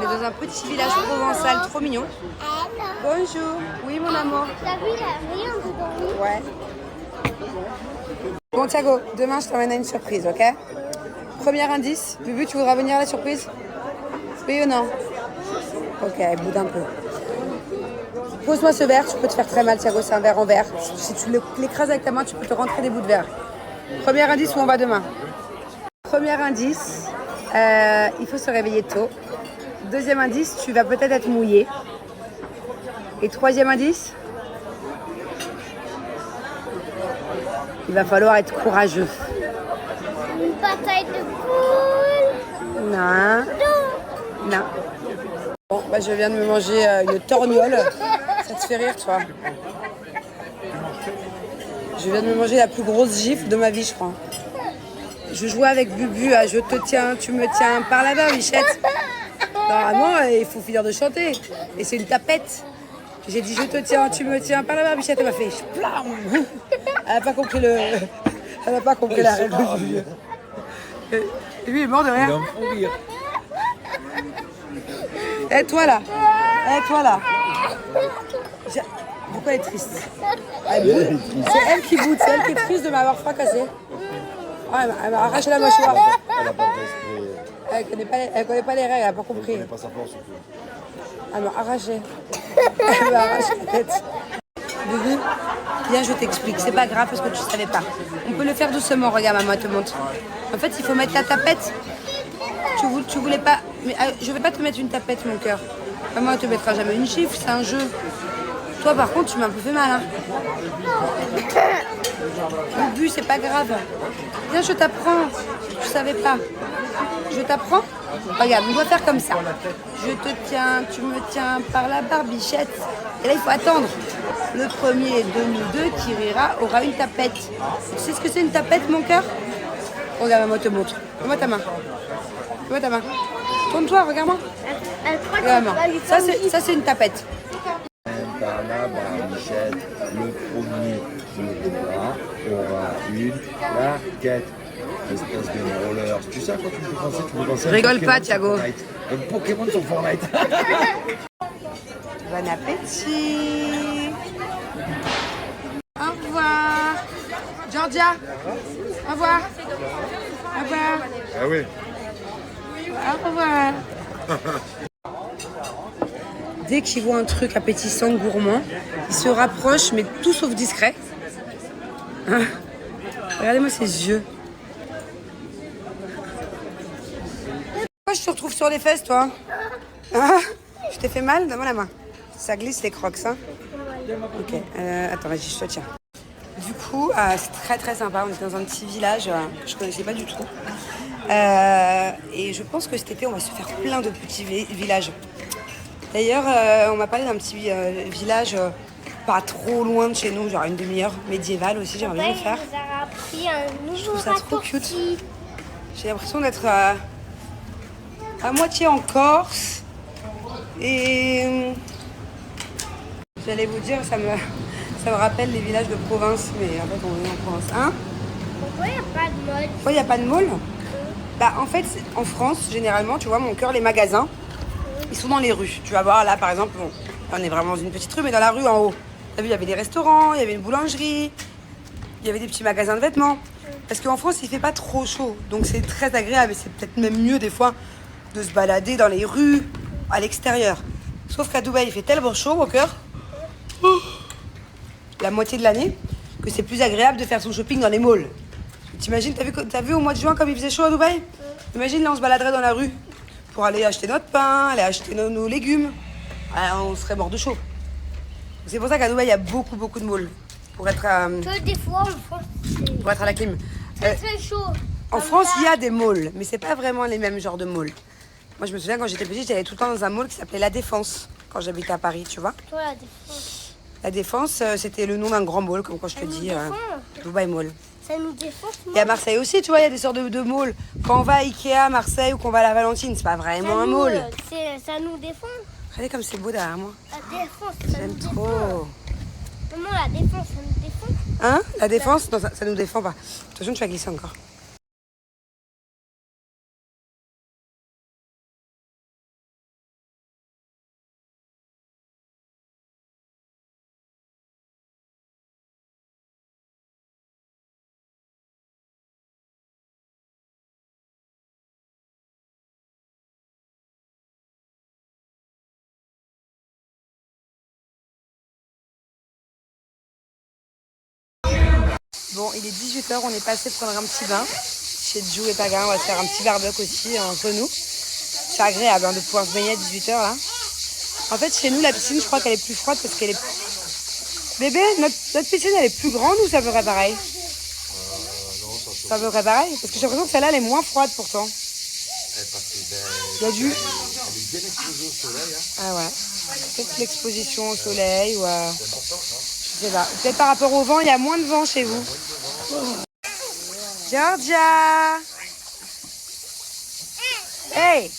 est dans un petit village provençal trop mignon. Bonjour. Oui, mon amour. T'as vu, il y a rien dedans. Ouais. Bon, Thiago, demain, je t'emmène à une surprise, ok? Premier indice. Bubu, tu voudras venir à la surprise? Oui ou non? Ok, boude un peu. Pose-moi ce verre, tu peux te faire très mal, Thiago, c'est un verre en verre. Si tu l'écrases avec ta main, tu peux te rentrer des bouts de verre. Premier indice, où on va demain? Premier indice, il faut se réveiller tôt. Deuxième indice, tu vas peut-être être mouillé. Et troisième indice, il va falloir être courageux. Une bataille de poules. Non. Non. Bon, bah, je viens de me manger une torgnole. Ça te fait rire, toi? Je viens de me manger la plus grosse gifle de ma vie, je crois. Je jouais avec Bubu à Je te tiens, tu me tiens par la main, Bichette. Normalement, il faut finir de chanter. Et c'est une tapette. J'ai dit Je te tiens, tu me tiens par la main, Bichette. Elle m'a fait Splam. Elle n'a pas compris le. Elle n'a pas compris la règle. Et lui, il est mort de rire. Eh, toi là. Eh, toi là. Pourquoi elle est triste? C'est elle qui boude, c'est elle qui est triste de m'avoir fracassé. Ah, elle m'a arraché la mâchoire. Elle n'a pas fait exprès. Elle connaît pas les règles, elle n'a pas compris. Elle connaît pas sa force. Elle m'a arraché. Elle m'a arraché la tête. Bubu, viens, je t'explique. C'est pas grave parce que tu savais pas. On peut le faire doucement, regarde, maman te montre. En fait, il faut mettre la tapette. Tu voulais pas. Mais je vais pas te mettre une tapette, mon cœur. Maman, elle te mettra jamais une gifle, c'est un jeu. Toi, par contre, tu m'as un peu fait mal. Hein. Bubu, c'est pas grave. Viens, je t'apprends. Tu savais pas. Je t'apprends. Regarde, on doit faire comme ça. Je te tiens, tu me tiens par la barbichette. Et là, il faut attendre. Le premier de nous deux qui rira aura une tapette. Tu sais ce que c'est une tapette, mon cœur? Regarde, maman te montre. Fais-moi ta main. Fais-moi ta main. Tourne-toi, regarde-moi. Regarde-moi. Ça, c'est une tapette. Par la barbichette, le premier qui aura une plaquette. Espèce de roller. Tu sais à quoi tu me fais penser? Rigole pas, Thiago. Un Pokémon sur Fortnite. Bon appétit. Au revoir. Georgia. Au revoir. Au revoir. Ah oui. Au revoir. Dès qu'ils voient un truc appétissant, gourmand, ils se rapprochent, mais tout sauf discret. Hein? Regardez-moi ses yeux. Pourquoi je te retrouve sur les fesses, toi? Hein? Je t'ai fait mal? Donne-moi la main. Ça glisse les crocs, hein? Ok, attends, vas-y, je te tiens. Du coup, c'est très très sympa. On était dans un petit village que je connaissais pas du tout. Et je pense que cet été, on va se faire plein de petits villages. D'ailleurs, on m'a parlé d'un petit village pas trop loin de chez nous, genre une demi-heure, médiéval aussi, j'aimerais bien le faire. Il nous a appris un nouveau Je trouve ça trop raccourci. cute. J'ai l'impression d'être à moitié en Corse. Et j'allais vous dire, ça me rappelle les villages de province, mais en fait on est en province. Hein? Pourquoi il n'y a pas de mode? Pourquoi il n'y a pas de mall? Bah en fait, en France, généralement, tu vois, mon cœur, les magasins, ils sont dans les rues. Tu vas voir là, par exemple, bon, on est vraiment dans une petite rue, mais dans la rue en haut. T'as vu, il y avait des restaurants, il y avait une boulangerie, il y avait des petits magasins de vêtements. Parce qu'en France, il fait pas trop chaud, donc c'est très agréable et c'est peut-être même mieux des fois de se balader dans les rues, à l'extérieur. Sauf qu'à Dubaï, il fait tellement chaud, mon cœur, la moitié de l'année, que c'est plus agréable de faire son shopping dans les malls. T'imagines, t'as vu au mois de juin comme il faisait chaud à Dubaï? Imagine, là, on se baladerait dans la rue pour aller acheter notre pain, aller acheter nos légumes. Alors, on serait mort de chaud. C'est pour ça qu'à Dubaï, il y a beaucoup de malls pour être à Que des fois, en France, c'est la clim. très chaud. En France, il y a des malls, mais c'est pas vraiment les mêmes genres de malls. Moi, je me souviens, quand j'étais petite, j'allais tout le temps dans un mall qui s'appelait La Défense, quand j'habitais à Paris, tu vois. Toi, la défense. La Défense, c'était le nom d'un grand mall, comme quand je te dis, Dubaï Mall. Ça nous défonce, Et à Marseille aussi, tu vois, il y a des sortes de malls. Quand on va à Ikea à Marseille ou qu'on va à la Valentine, c'est pas vraiment un mall. Ça nous défend. Regardez comme c'est beau derrière moi. La défense, ça nous J'aime défend. trop. Maman, la défense, ça nous défend. Hein? La Défense? Non, ça nous défend pas. Attention, tu vas glisser encore. Bon, il est 18h, on est passé prendre un petit bain. Chez Jou et Paga, on va se faire un petit barbecue aussi entre nous. C'est agréable hein, de pouvoir se baigner à 18h là. En fait, chez nous, la piscine, je crois qu'elle est plus froide parce qu'elle est... Bébé, notre piscine, elle est plus grande ou c'est à peu près pareil? C'est à peu près pareil? Parce que j'ai l'impression que celle-là, elle est moins froide pourtant. Il y a du... Elle est bien exposée au soleil. Hein. Ah ouais. Peut-être l'exposition au soleil ou... Je sais pas. Peut-être par rapport au vent, il y a moins de vent chez vous. Georgia! Hey!